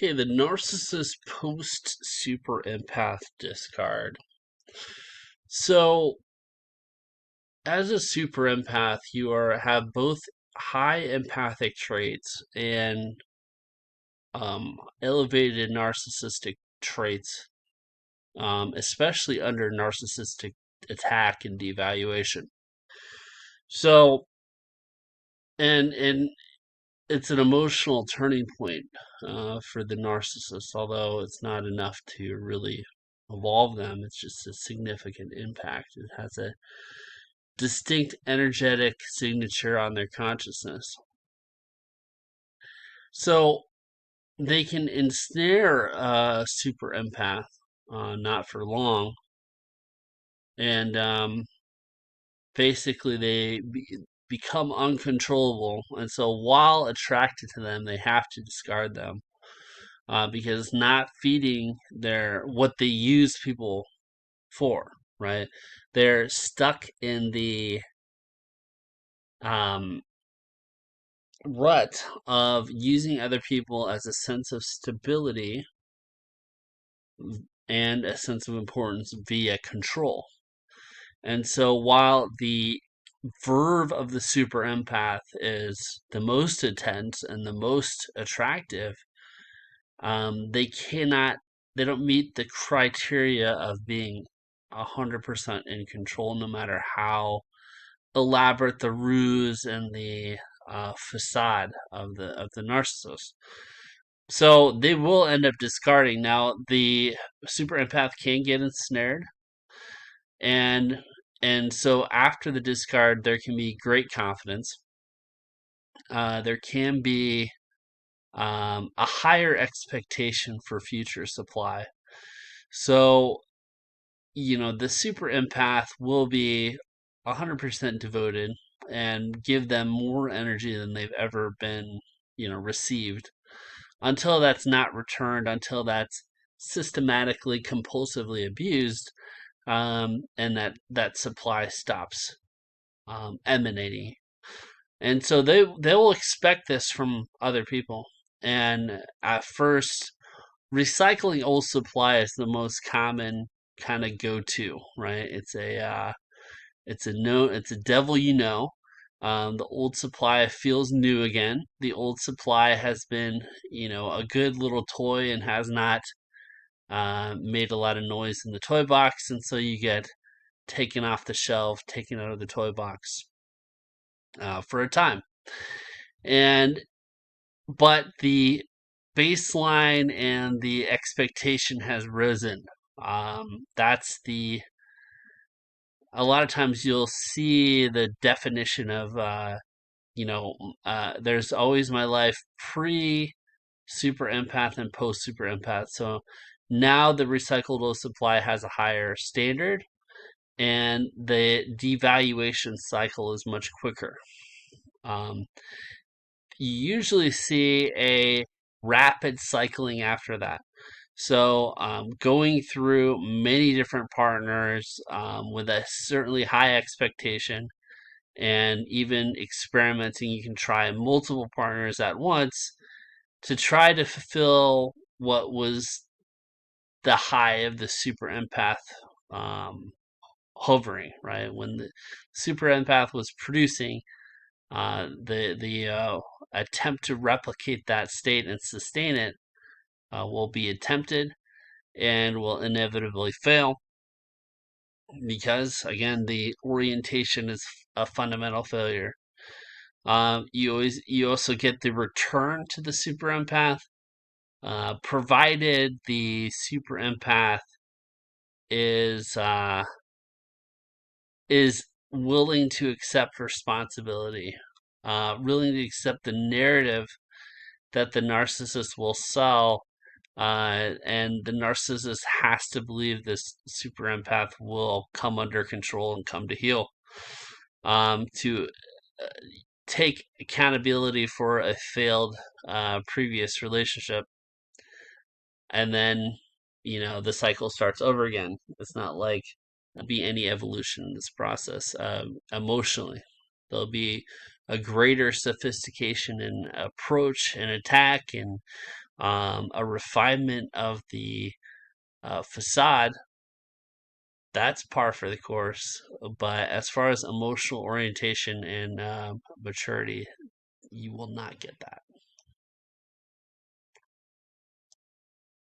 Okay, the narcissist post super empath discard. So, as a super empath, have both high empathic traits and elevated narcissistic traits, especially under narcissistic attack and devaluation. So, and it's an emotional turning point for the narcissist, although it's not enough to really evolve them. It's just a significant impact. It has a distinct energetic signature on their consciousness. So they can ensnare a super empath, not for long, and basically become uncontrollable. And so while attracted to them, they have to discard them because not feeding what they use people for, right? They're stuck in the um, rut of using other people as a sense of stability and a sense of importance via control. And so while the verve of the super empath is the most intense and the most attractive, they don't meet the criteria of being 100% in control, no matter how elaborate the ruse and the facade of the narcissist. So they will end up discarding. Now the super empath can get ensnared, and so after the discard, there can be great confidence. There can be a higher expectation for future supply. So, the super empath will be 100% devoted and give them more energy than they've ever been, received until that's not returned, until that's systematically, compulsively abused, and that supply stops emanating. And so they will expect this from other people. And at first, recycling old supply is the most common kind of go-to, right? It's a devil you know. The old supply feels new again. The old supply has been, a good little toy and has not made a lot of noise in the toy box, and so you get taken off the shelf, taken out of the toy box for a time. But the baseline and the expectation has risen. That's a lot of times you'll see the definition of, there's always my life pre super empath and post super empath. So now the recyclable supply has a higher standard and the devaluation cycle is much quicker. You usually see a rapid cycling after that. So going through many different partners with a certainly high expectation and even experimenting, you can try multiple partners at once to try to fulfill what was the high of the super empath hovering, right? When the super empath was producing, the attempt to replicate that state and sustain it will be attempted and will inevitably fail because, again, the orientation is a fundamental failure. You also get the return to the super empath, provided the super empath is willing to accept responsibility, willing to accept the narrative that the narcissist will sell, and the narcissist has to believe this super empath will come under control and come to heal, to take accountability for a failed previous relationship, and then the cycle starts over again. It's not like there'll be any evolution in this process. Emotionally, there'll be a greater sophistication in approach and attack and A refinement of the facade, that's par for the course. But as far as emotional orientation and maturity, you will not get that.